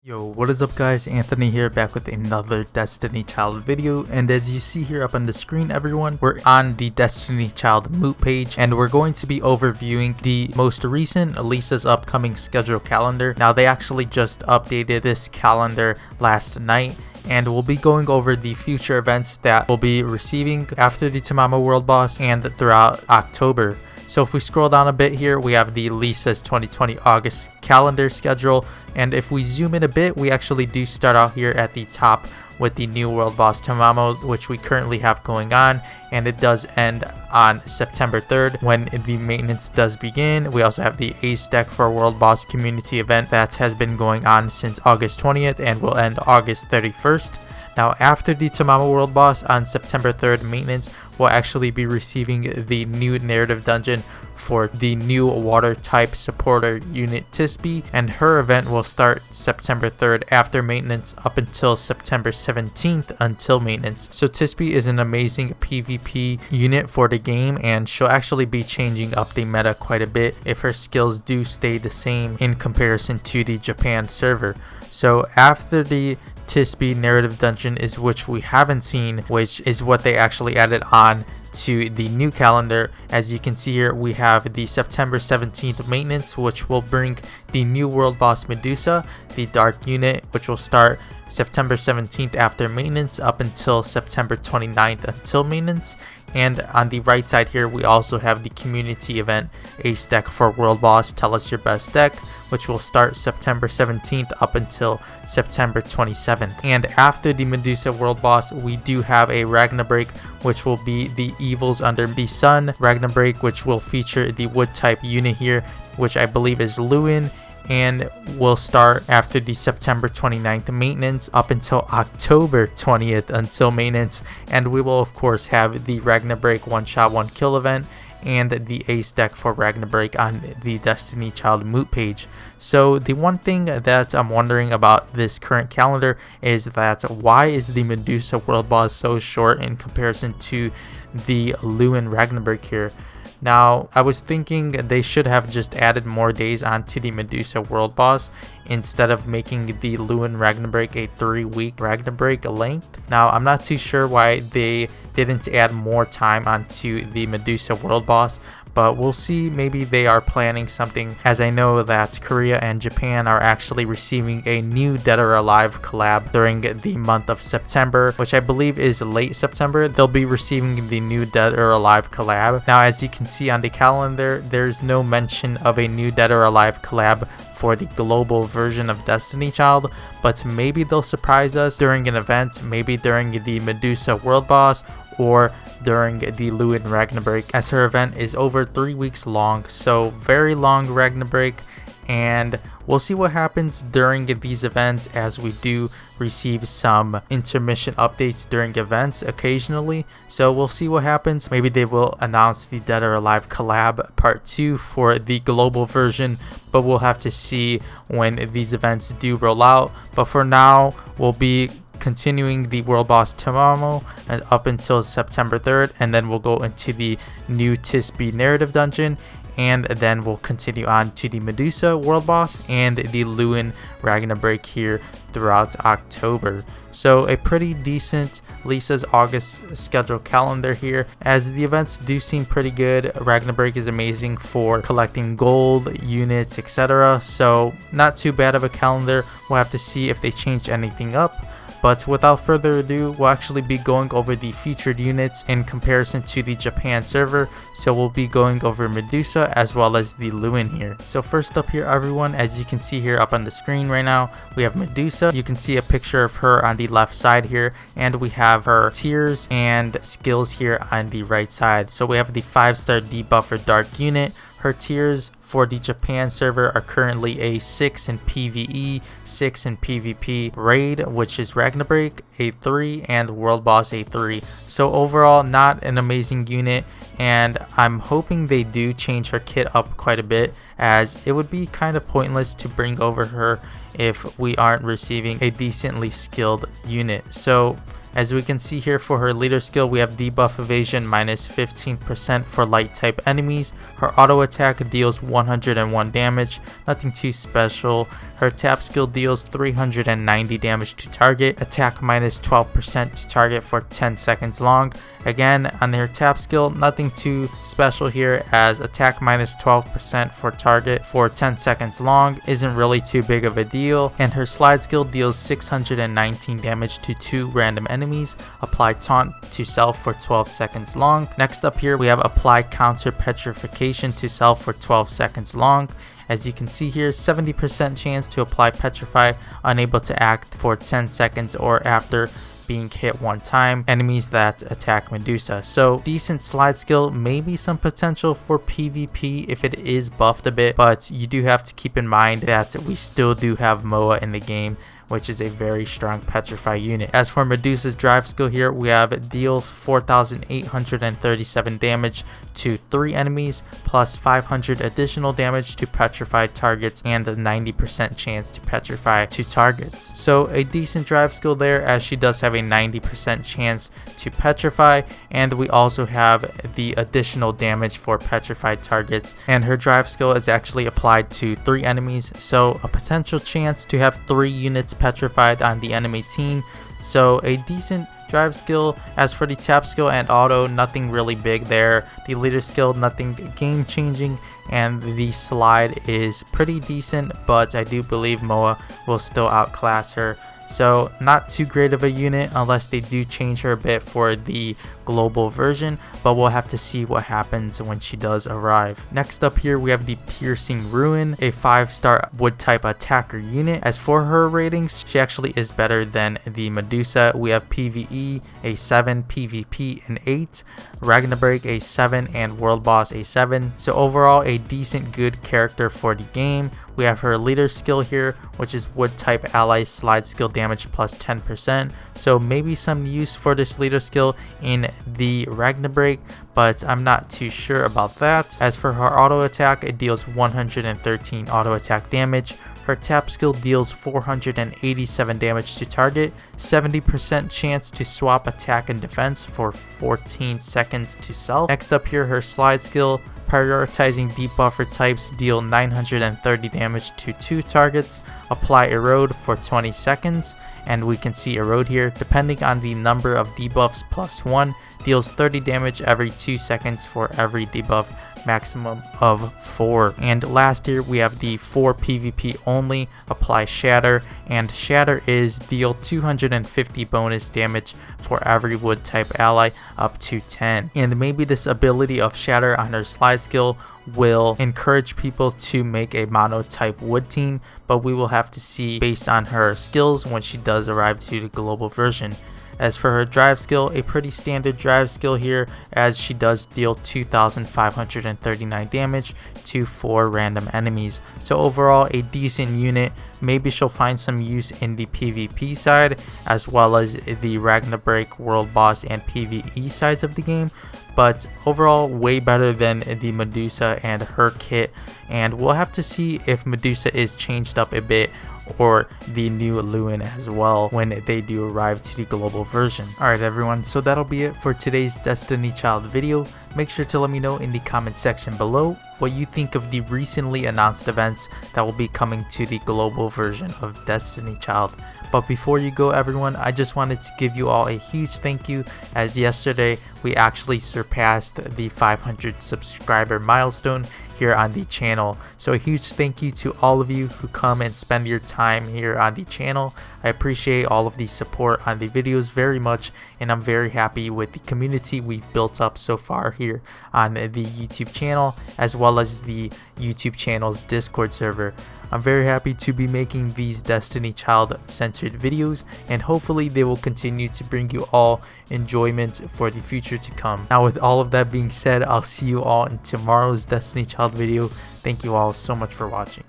Yo, what is up guys, Anthony here, back with another Destiny Child video. And as you see here up on the screen everyone, we're on the Destiny Child Moot page and we're going to be overviewing the most recent Lisa's upcoming schedule calendar. Now they actually just updated this calendar last night, and we'll be going over the future events that we'll be receiving after the Tamamo World Boss and throughout October. So if we scroll down a bit here, we have the Lisa's 2020 August calendar schedule, and if we zoom in a bit, we actually do start out here at the top with the new World Boss Tamamo, which we currently have going on, and it does end on September 3rd when the maintenance does begin. We also have the Ace deck for World Boss community event that has been going on since August 20th and will end August 31st. Now after the Tamamo World Boss on September 3rd maintenance, we'll actually be receiving the new narrative dungeon for the new water type supporter unit Tisby, and her event will start September 3rd after maintenance up until September 17th until maintenance. So Tisby is an amazing PvP unit for the game, and she'll actually be changing up the meta quite a bit if her skills do stay the same in comparison to the Japan server. So after the Tisby narrative dungeon is which we haven't seen, which is what they actually added on to the new calendar. As you can see here, we have the September 17th maintenance, which will bring the new World Boss Medusa, the dark unit, which will start September 17th after maintenance up until September 29th until maintenance. And on the right side here, we also have the community event Ace deck for World Boss Tell Us Your Best Deck, which will start September 17th up until September 27th. And after the Medusa World Boss, we do have a Ragnarok, which will be the Evils Under the Sun Ragnarok, which will feature the wood type unit here, which I believe is Ruin, and will start after the September 29th maintenance up until October 20th until maintenance. And we will of course have the Ragnarok one shot one kill event and the Ace deck for Ragnarok on the Destiny Child Moot page. So the one thing that I'm wondering about this current calendar is that why is the Medusa World Boss so short in comparison to the Ruin Ragnarok here? Now, I was thinking they should have just added more days onto the Medusa World Boss instead of making the Ruin Ragnarok a 3-week Ragnarok length. Now, I'm not too sure why they didn't add more time onto the Medusa World Boss, but we'll see. Maybe they are planning something, as I know that Korea and Japan are actually receiving a new Dead or Alive collab during the month of September, which I believe is late September. They'll be receiving the new Dead or Alive collab. Now, as you can see on the calendar, there's no mention of a new Dead or Alive collab for the global version of Destiny Child, but maybe they'll surprise us during an event, maybe during the Medusa World Boss or during the Ruin Ragnarok, as her event is over 3 weeks long. So very long Ragnarok, and we'll see what happens during these events, as we do receive some intermission updates during events occasionally. So we'll see what happens. Maybe they will announce the Dead or Alive collab part 2 for the global version, but we'll have to see when these events do roll out. But for now, we'll be continuing the World Boss Tamamo up until September 3rd, and then we'll go into the new Tisby narrative dungeon, and then we'll continue on to the Medusa World Boss and the Ruin Ragnarok here throughout October. So a pretty decent Lisa's August schedule calendar here, as the events do seem pretty good. Ragnarok is amazing for collecting gold, units, etc. So not too bad of a calendar. We'll have to see if they change anything up. But without further ado, we'll actually be going over the featured units in comparison to the Japan server. So we'll be going over Medusa as well as the Ruin here. So first up here everyone, as you can see here up on the screen right now, we have Medusa. You can see a picture of her on the left side here, and we have her tiers and skills here on the right side. So we have the 5-star debuffer dark unit. Her tiers for the Japan server are currently a 6 in PvE, 6 in PvP, Raid, which is Ragnarok, a 3, and World Boss a 3. So overall, not an amazing unit, and I'm hoping they do change her kit up quite a bit, as it would be kind of pointless to bring over her if we aren't receiving a decently skilled unit. So As we can see here, for her leader skill, we have debuff evasion minus 15% for light type enemies. Her auto attack deals 101 damage, nothing too special. Her tap skill deals 390 damage to target, attack minus 12% to target for 10 seconds long. Again, on her tap skill, nothing too special here, as attack minus 12% for target for 10 seconds long isn't really too big of a deal. And her slide skill deals 619 damage to 2 random enemies, apply taunt to self for 12 seconds long. Next up here, we have apply counter petrification to self for 12 seconds long. As you can see here, 70% chance to apply petrify, unable to act for 10 seconds or after being hit one time, enemies that attack Medusa. So decent slide skill, maybe some potential for PvP if it is buffed a bit, but you do have to keep in mind that we still do have Moa in the game, which is a very strong petrify unit. As for Medusa's drive skill here, we have deal 4,837 damage to 3 enemies, plus 500 additional damage to petrified targets, and a 90% chance to petrify 2 targets. So a decent drive skill there, as she does have a 90% chance to petrify, and we also have the additional damage for petrified targets, and her drive skill is actually applied to 3 enemies, so a potential chance to have 3 units petrified on the enemy team. So a decent drive skill. As for the tap skill and auto, nothing really big there. The leader skill, nothing game changing, and the slide is pretty decent, but I do believe Moa will still outclass her. So not too great of a unit unless they do change her a bit for the global version, but we'll have to see what happens when she does arrive. Next up here, we have the Piercing Ruin, a 5-star wood type attacker unit. As for her ratings, she actually is better than the Medusa. We have PvE a 7, PvP an 8, Ragnarok a 7, and World Boss a 7. So overall, a decent good character for the game. We have her leader skill here, which is wood type ally slide skill damage plus 10%. So maybe some use for this leader skill in the Ragnarok, but I'm not too sure about that. As for her auto attack, it deals 113 auto attack damage. Her tap skill deals 487 damage to target, 70% chance to swap attack and defense for 14 seconds to self. Next up here, her slide skill, prioritizing debuffer types, deal 930 damage to 2 targets, apply erode for 20 seconds, and we can see erode here, depending on the number of debuffs plus 1, deals 30 damage every 2 seconds for every debuff, maximum of 4. And last here, we have the 4 PvP only, apply shatter, and shatter is deal 250 bonus damage for every wood type ally up to 10. And maybe this ability of shatter on her slide skill will encourage people to make a mono type wood team, but we will have to see based on her skills when she does arrive to the global version. As for her drive skill, a pretty standard drive skill here, as she does deal 2,539 damage to 4 random enemies. So overall, a decent unit. Maybe she'll find some use in the PvP side, as well as the Ragnarok, World Boss, and PvE sides of the game. But overall, way better than the Medusa and her kit. And we'll have to see if Medusa is changed up a bit, or the new Ruin as well when they do arrive to the global version. Alright everyone, so that'll be it for today's Destiny Child video. Make sure to let me know in the comment section below what you think of the recently announced events that will be coming to the global version of Destiny Child. But before you go everyone, I just wanted to give you all a huge thank you, as yesterday we actually surpassed the 500 subscriber milestone here on the channel. So a huge thank you to all of you who come and spend your time here on the channel. I appreciate all of the support on the videos very much, and I'm very happy with the community we've built up so far here on the YouTube channel, as well as the YouTube channel's Discord server. I'm very happy to be making these Destiny Child censored videos, and hopefully they will continue to bring you all enjoyment for the future to come. Now with all of that being said, I'll see you all in tomorrow's Destiny Child video. Thank you all so much for watching.